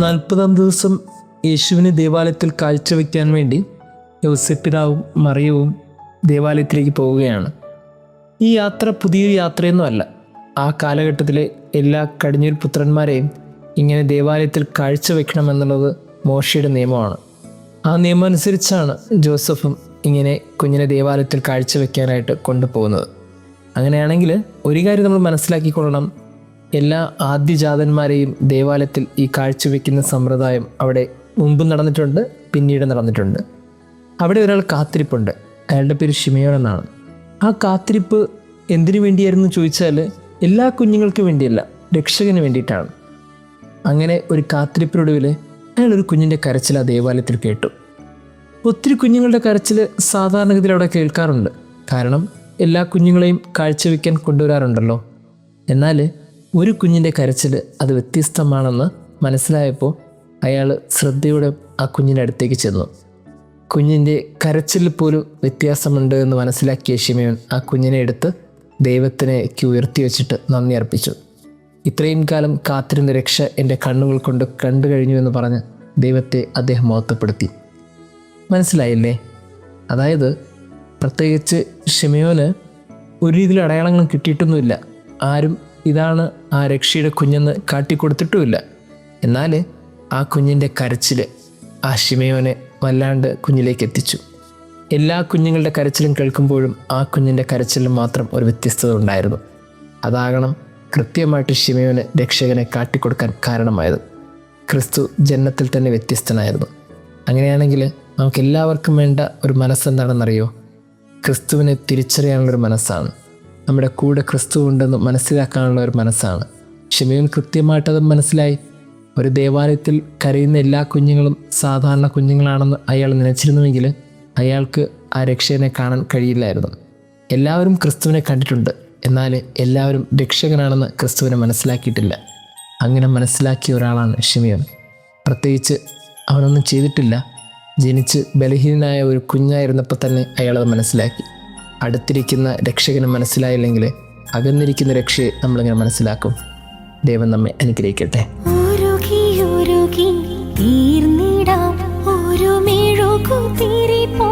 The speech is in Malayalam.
40-ാം ദിവസം യേശുവിനെ ദേവാലയത്തിൽ കാഴ്ചവെക്കാൻ വേണ്ടി യോസേപ്പിതാവും മറിയവും ദേവാലയത്തിലേക്ക് പോവുകയാണ്. ഈ യാത്ര പുതിയൊരു യാത്രയൊന്നുമല്ല. ആ കാലഘട്ടത്തിലെ എല്ലാ കടിഞ്ഞൂൽ പുത്രന്മാരെയും ഇങ്ങനെ ദേവാലയത്തിൽ കാഴ്ചവെക്കണമെന്നുള്ളത് മോശയുടെ നിയമമാണ്. ആ നിയമം അനുസരിച്ചാണ് ജോസഫും ഇങ്ങനെ കുഞ്ഞിനെ ദേവാലയത്തിൽ കാഴ്ചവെക്കാനായിട്ട് കൊണ്ടുപോകുന്നത്. അങ്ങനെയാണെങ്കിൽ ഒരു കാര്യം നമ്മൾ മനസ്സിലാക്കിക്കൊള്ളണം, എല്ലാ ആദ്യജാതന്മാരെയും ദേവാലയത്തിൽ ഈ കാഴ്ചവെക്കുന്ന സമ്പ്രദായം അവിടെ മുമ്പും നടന്നിട്ടുണ്ട്, പിന്നീട് നടന്നിട്ടുണ്ട്. അവിടെ ഒരാൾ കാത്തിരിപ്പുണ്ട്. അയാളുടെ പേര് ശിമയോൻ എന്നാണ്. ആ കാത്തിരിപ്പ് എന്തിനു വേണ്ടിയായിരുന്നു ചോദിച്ചാൽ എല്ലാ കുഞ്ഞുങ്ങൾക്കും വേണ്ടിയല്ല, രക്ഷകന് വേണ്ടിയിട്ടാണ്. അങ്ങനെ ഒരു കാത്തിരിപ്പിനൊടുവിൽ അയാളൊരു കുഞ്ഞിൻ്റെ കരച്ചിൽ ആ ദേവാലയത്തിൽ കേട്ടു. ഒത്തിരി കുഞ്ഞുങ്ങളുടെ കരച്ചിൽ സാധാരണഗതിയിൽ അവിടെ കേൾക്കാറുണ്ട്, കാരണം എല്ലാ കുഞ്ഞുങ്ങളെയും കാഴ്ചവെക്കാൻ കൊണ്ടുവരാറുണ്ടല്ലോ. എന്നാൽ ഒരു കുഞ്ഞിൻ്റെ കരച്ചിൽ അത് വ്യത്യസ്തമാണെന്ന് മനസ്സിലായപ്പോൾ അയാൾ ശ്രദ്ധയോടെ ആ കുഞ്ഞിൻ്റെ അടുത്തേക്ക് ചെന്നു. കുഞ്ഞിൻ്റെ കരച്ചിൽ പോലും വ്യത്യാസമുണ്ട് എന്ന് മനസ്സിലാക്കിയ ശിമയോൻ ആ കുഞ്ഞിനെ എടുത്ത് ദൈവത്തിനേക്ക് ഉയർത്തി വെച്ചിട്ട് നന്ദി അർപ്പിച്ചു. ഇത്രയും കാലം കാത്തിരുന്ന രക്ഷ എൻ്റെ കണ്ണുകൾ കൊണ്ട് കണ്ടു കഴിഞ്ഞു എന്ന് പറഞ്ഞ് ദൈവത്തെ അദ്ദേഹം മഹത്വപ്പെടുത്തി. മനസ്സിലായില്ലേ? അതായത് പ്രത്യേകിച്ച് ശിമയോന് ഒരു രീതിയിൽ അടയാളങ്ങളും കിട്ടിയിട്ടൊന്നുമില്ല. ആരും ഇതാണ് ആ രക്ഷയുടെ കുഞ്ഞെന്ന് കാട്ടിക്കൊടുത്തിട്ടുമില്ല. എന്നാൽ ആ കുഞ്ഞിൻ്റെ കരച്ചിൽ ആ ശിമയോനെ വല്ലാണ്ട് കുഞ്ഞിലേക്ക് എത്തിച്ചു. എല്ലാ കുഞ്ഞുങ്ങളുടെ കരച്ചിലും കേൾക്കുമ്പോഴും ആ കുഞ്ഞിൻ്റെ കരച്ചിലും മാത്രം ഒരു വ്യത്യസ്തത ഉണ്ടായിരുന്നു. അതാകണം കൃത്യമായിട്ട് ശിമയോന് രക്ഷകനെ കാട്ടിക്കൊടുക്കാൻ കാരണമായത്. ക്രിസ്തു ജന്മത്തിൽ തന്നെ വ്യത്യസ്തനായിരുന്നു. അങ്ങനെയാണെങ്കിൽ നമുക്കെല്ലാവർക്കും വേണ്ട ഒരു മനസ്സെന്താണെന്നറിയോ? ക്രിസ്തുവിനെ തിരിച്ചറിയാനുള്ളൊരു മനസ്സാണ്. നമ്മുടെ കൂടെ ക്രിസ്തു ഉണ്ടെന്ന് മനസ്സിലാക്കാനുള്ള ഒരു മനസ്സാണ്. ശിമയോൻ കൃത്യമായിട്ടത് മനസ്സിലായി. ഒരു ദേവാലയത്തിൽ കരയുന്ന എല്ലാ കുഞ്ഞുങ്ങളും സാധാരണ കുഞ്ഞുങ്ങളാണെന്ന് അയാൾ നനച്ചിരുന്നുവെങ്കിൽ അയാൾക്ക് ആ രക്ഷകനെ കാണാൻ കഴിയില്ലായിരുന്നു. എല്ലാവരും ക്രിസ്തുവിനെ കണ്ടിട്ടുണ്ട്, എന്നാൽ എല്ലാവരും രക്ഷകനാണെന്ന് ക്രിസ്തുവിനെ മനസ്സിലാക്കിയിട്ടില്ല. അങ്ങനെ മനസ്സിലാക്കിയ ഒരാളാണ് ശിമയോൻ. പ്രത്യേകിച്ച് അവനൊന്നും ചെയ്തിട്ടില്ല, ജനിച്ച് ബലഹീനനായ ഒരു കുഞ്ഞായിരുന്നപ്പോൾ തന്നെ അയാളത് മനസ്സിലാക്കി. അടുത്തിരിക്കുന്ന രക്ഷകനെ മനസ്സിലായില്ലെങ്കിൽ അകന്നിരിക്കുന്ന രക്ഷയെ നമ്മളിങ്ങനെ മനസ്സിലാക്കും. ദൈവം നമ്മെ അനുഗ്രഹിക്കട്ടെ. തീർന്നിടാം ഒരു മെഴുകുതിരി പോ